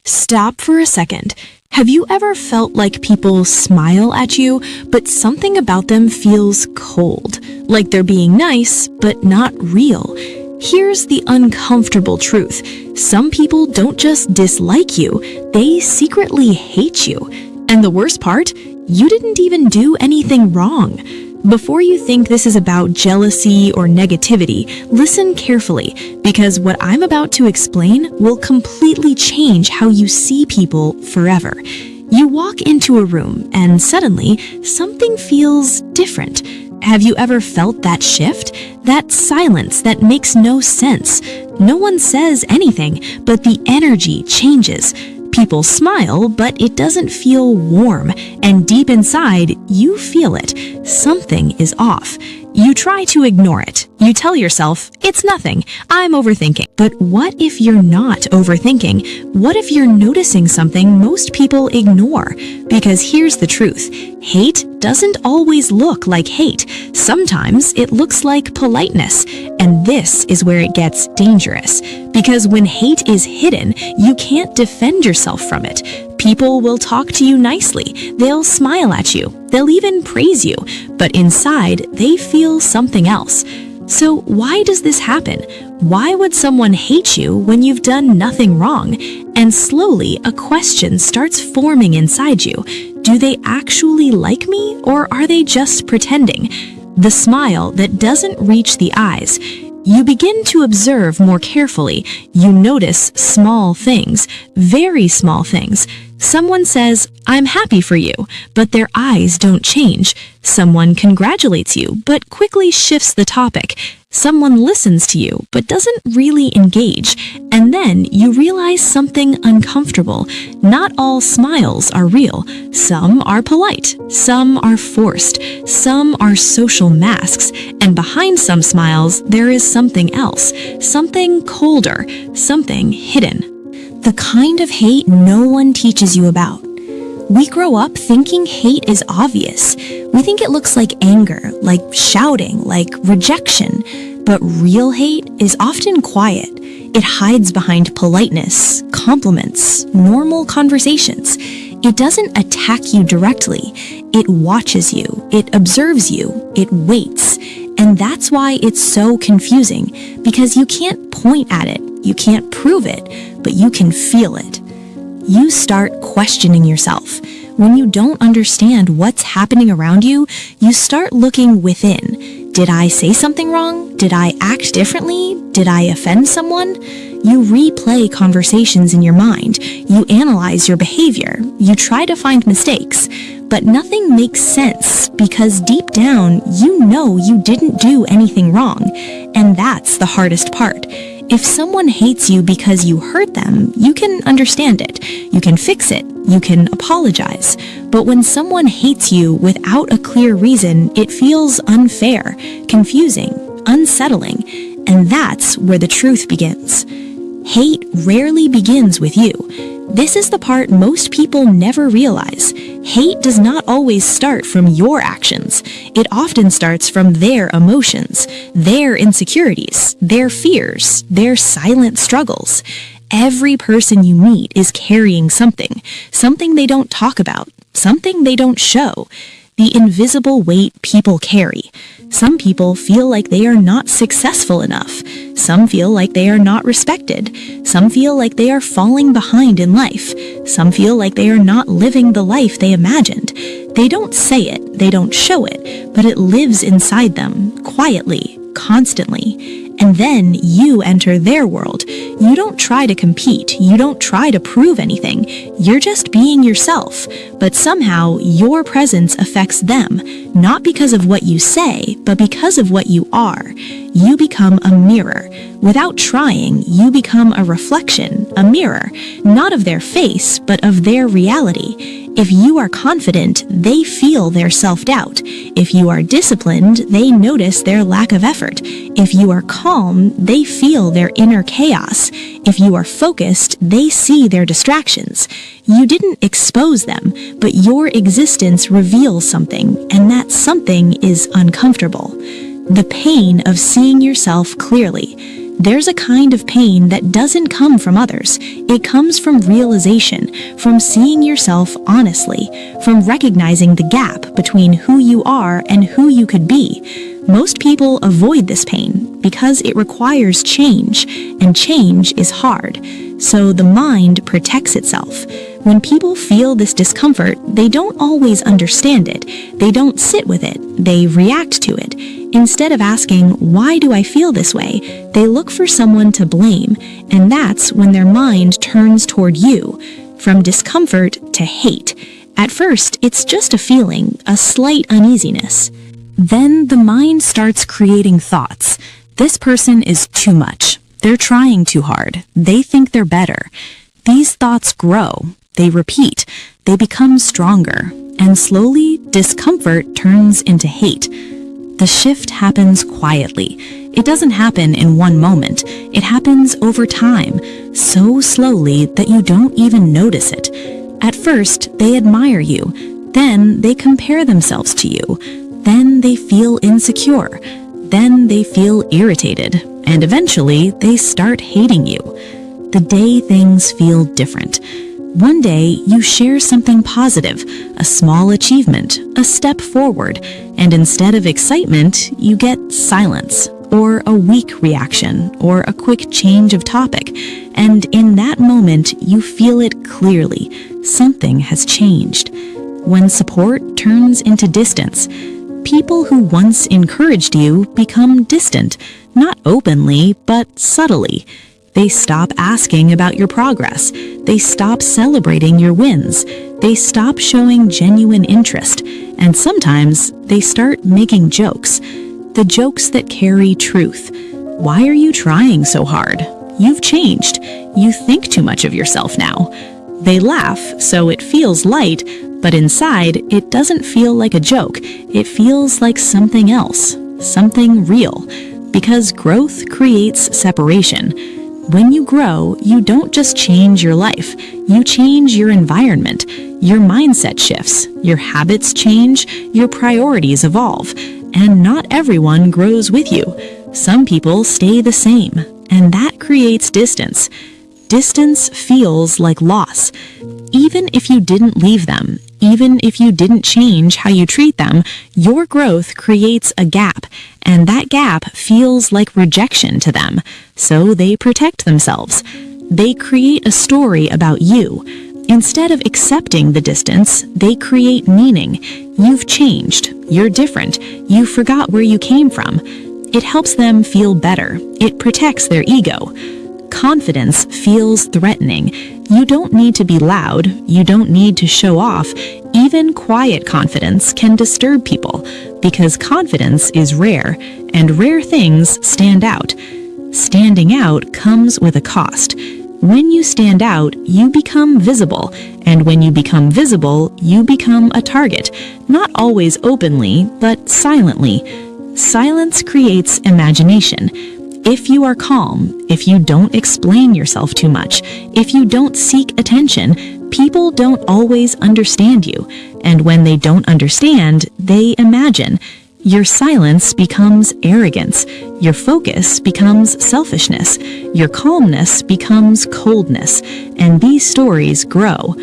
Stop for a second. Have you ever felt like people smile at you, but something about them feels cold? Like they're being nice, but not real? Here's the uncomfortable truth. Some people don't just dislike you, they secretly hate you. And the worst part, you didn't even do anything wrong. Before you think this is about jealousy or negativity, listen carefully, because what I'm about to explain will completely change how you see people forever. You walk into a room and suddenly something feels different. Have you ever felt that shift? That silence that makes no sense. No one says anything, but the energy changes. People smile, but it doesn't feel warm, and deep inside, you feel it. Something is off. You try to ignore it. You tell yourself, it's nothing, I'm overthinking. But what if you're not overthinking? What if you're noticing something most people ignore? Because here's the truth. Hate doesn't always look like hate. Sometimes it looks like politeness. And this is where it gets dangerous. Because when hate is hidden, you can't defend yourself from it. People will talk to you nicely. They'll smile at you. They'll even praise you. But inside, they feel something else. So why does this happen? Why would someone hate you when you've done nothing wrong? And slowly, a question starts forming inside you. Do they actually like me, or are they just pretending? The smile that doesn't reach the eyes. You begin to observe more carefully. You notice small things, very small things. Someone says, I'm happy for you, but their eyes don't change. Someone congratulates you, but quickly shifts the topic. Someone listens to you, but doesn't really engage. And then you realize something uncomfortable. Not all smiles are real. Some are polite. Some are forced. Some are social masks. And behind some smiles, there is something else. Something colder. Something hidden. The kind of hate no one teaches you about. We grow up thinking hate is obvious. We think it looks like anger, like shouting, like rejection. But real hate is often quiet. It hides behind politeness, compliments, normal conversations. It doesn't attack you directly. It watches you. It observes you. It waits. And that's why it's so confusing, because you can't point at it. You can't prove it, but you can feel it. You start questioning yourself. When you don't understand what's happening around you, you start looking within. Did I say something wrong? Did I act differently? Did I offend someone? You replay conversations in your mind. You analyze your behavior. You try to find mistakes. But nothing makes sense because deep down, you know you didn't do anything wrong. And that's the hardest part. If someone hates you because you hurt them, you can understand it. You can fix it. You can apologize. But when someone hates you without a clear reason, it feels unfair, confusing, unsettling. And that's where the truth begins. Hate rarely begins with you. This is the part most people never realize. Hate does not always start from your actions. It often starts from their emotions, their insecurities, their fears, their silent struggles. Every person you meet is carrying something they don't talk about, something they don't show. The invisible weight people carry. Some people feel like they are not successful enough. Some feel like they are not respected. Some feel like they are falling behind in life. Some feel like they are not living the life they imagined. They don't say it, they don't show it, but it lives inside them, quietly, constantly. And then you enter their world. You don't try to compete. You don't try to prove anything. You're just being yourself. But somehow your presence affects them, not because of what you say, but because of what you are. You become a mirror. Without trying, you become a reflection, a mirror, not of their face, but of their reality. If you are confident, they feel their self-doubt. If you are disciplined, they notice their lack of effort. If you are calm, they feel their inner chaos. If you are focused, they see their distractions. You didn't expose them, but your existence reveals something, and that something is uncomfortable. The pain of seeing yourself clearly. There's a kind of pain that doesn't come from others. It comes from realization, from seeing yourself honestly, from recognizing the gap between who you are and who you could be. Most people avoid this pain because it requires change, and change is hard. So the mind protects itself. When people feel this discomfort, they don't always understand it. They don't sit with it. They react to it. Instead of asking, why do I feel this way? They look for someone to blame, and that's when their mind turns toward you, from discomfort to hate. At first, it's just a feeling, a slight uneasiness. Then the mind starts creating thoughts. This person is too much. They're trying too hard. They think they're better. These thoughts grow. They repeat. They become stronger. And slowly, discomfort turns into hate. The shift happens quietly. It doesn't happen in one moment. It happens over time, so slowly that you don't even notice it. At first, they admire you. Then they compare themselves to you. Then they feel insecure. Then they feel irritated. And eventually, they start hating you. The day things feel different. One day, you share something positive, a small achievement, a step forward, and instead of excitement, you get silence, or a weak reaction, or a quick change of topic. And in that moment, you feel it clearly. Something has changed. When support turns into distance, people who once encouraged you become distant, not openly, but subtly. They stop asking about your progress. They stop celebrating your wins. They stop showing genuine interest. And sometimes they start making jokes. The jokes that carry truth. Why are you trying so hard? You've changed. You think too much of yourself now. They laugh, so it feels light, but inside, it doesn't feel like a joke. It feels like something else, something real. Because growth creates separation. When you grow, you don't just change your life, you change your environment. Your mindset shifts, your habits change, your priorities evolve, and not everyone grows with you. Some people stay the same, and that creates distance. Distance feels like loss. Even if you didn't leave them, even if you didn't change how you treat them, your growth creates a gap, and that gap feels like rejection to them. So they protect themselves. They create a story about you. Instead of accepting the distance, they create meaning. You've changed. You're different. You forgot where you came from. It helps them feel better. It protects their ego. Confidence feels threatening. You don't need to be loud. You don't need to show off. Even quiet confidence can disturb people because confidence is rare, and rare things stand out. Standing out comes with a cost. When you stand out, you become visible, and when you become visible, you become a target, not always openly, but silently. Silence creates imagination. If you are calm, if you don't explain yourself too much, if you don't seek attention, people don't always understand you. And when they don't understand, they imagine. Your silence becomes arrogance. Your focus becomes selfishness. Your calmness becomes coldness. And these stories grow.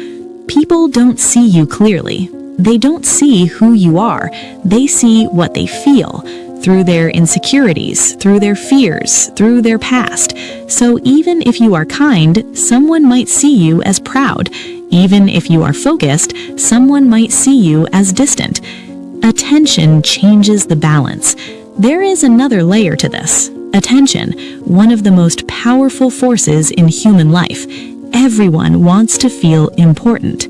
People don't see you clearly. They don't see who you are. They see what they feel. Through their insecurities, through their fears, through their past. So even if you are kind, someone might see you as proud. Even if you are focused, someone might see you as distant. Attention changes the balance. There is another layer to this. Attention, one of the most powerful forces in human life. Everyone wants to feel important.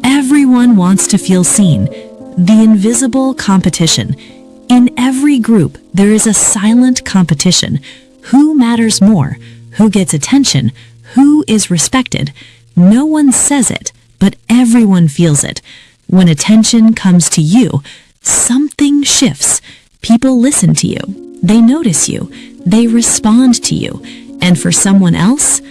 Everyone wants to feel seen. The invisible competition. In every group, there is a silent competition. Who matters more? Who gets attention? Who is respected? No one says it, but everyone feels it. When attention comes to you, something shifts. People listen to you. They notice you. They respond to you. And for someone else,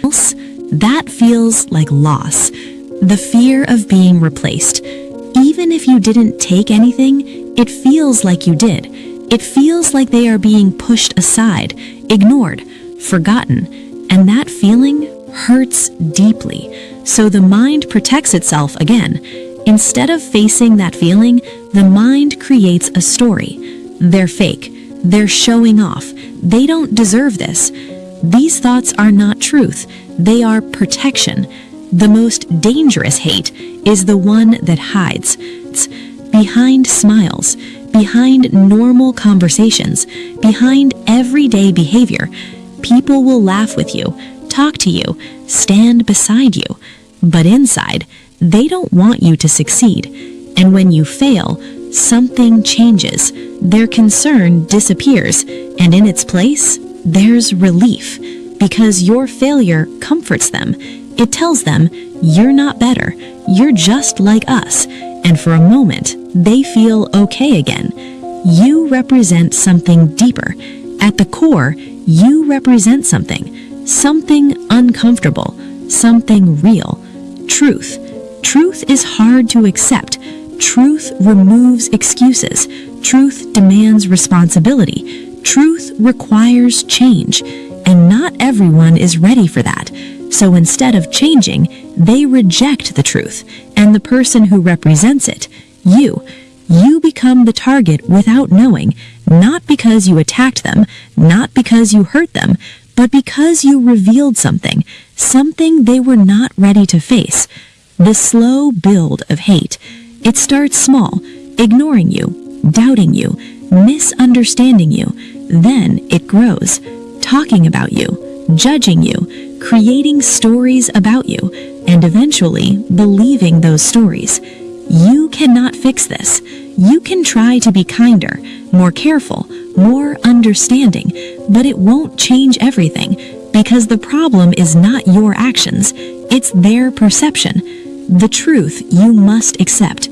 that feels like loss. The fear of being replaced. Even if you didn't take anything, it feels like you did. It feels like they are being pushed aside, ignored. forgotten, and that feeling hurts deeply. So the mind protects itself again. Instead of facing that feeling, the mind creates a story. They're fake. They're showing off. They don't deserve this. These thoughts are not truth. They are protection. The most dangerous hate is the one that hides. It's behind smiles, behind normal conversations, behind everyday behavior. People will laugh with you, talk to you, stand beside you. But inside, they don't want you to succeed. And when you fail, something changes. Their concern disappears, and in its place, there's relief. Because your failure comforts them. It tells them, you're not better, you're just like us. And for a moment, they feel okay again. You represent something deeper. At the core, you represent something uncomfortable, something real. Truth. Truth is hard to accept. Truth removes excuses. Truth demands responsibility. Truth requires change. And not everyone is ready for that. So instead of changing, they reject the truth. And the person who represents it, you become the target without knowing, not because you attacked them, not because you hurt them, but because you revealed something they were not ready to face. The slow build of hate. It starts small, ignoring you, doubting you, misunderstanding you. Then it grows, talking about you, judging you, creating stories about you, and eventually believing those stories. You cannot fix this. You can try to be kinder, more careful, more understanding, but it won't change everything because the problem is not your actions, it's their perception. The truth you must accept.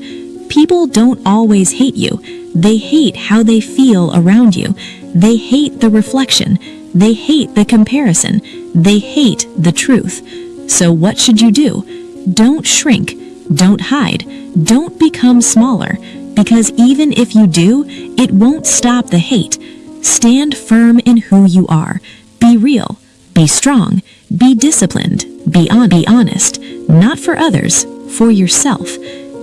People don't always hate you. They hate how they feel around you. They hate the reflection. They hate the comparison. They hate the truth. So what should you do? Don't shrink. Don't hide. Don't become smaller. Because even if you do, it won't stop the hate. Stand firm in who you are. Be real. Be strong. Be disciplined. Be honest. Not for others, for yourself.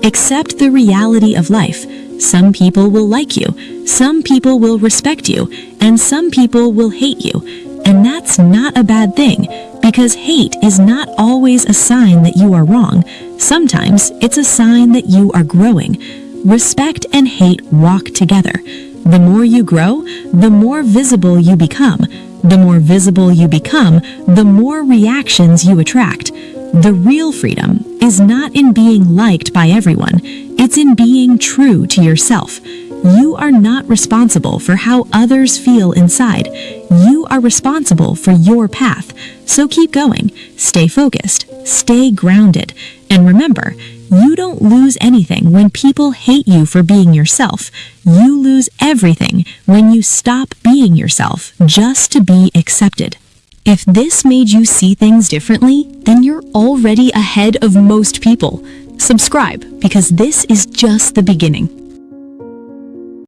Accept the reality of life. Some people will like you. Some people will respect you. And some people will hate you. And that's not a bad thing, because hate is not always a sign that you are wrong. Sometimes it's a sign that you are growing. Respect and hate walk together. The more you grow, the more visible you become. The more visible you become, the more reactions you attract. The real freedom is not in being liked by everyone. It's in being true to yourself. You are not responsible for how others feel inside. You are responsible for your path. So keep going. Stay focused. Stay grounded. And remember, you don't lose anything when people hate you for being yourself. You lose everything when you stop being yourself just to be accepted. If this made you see things differently, then you're already ahead of most people. Subscribe, because this is just the beginning.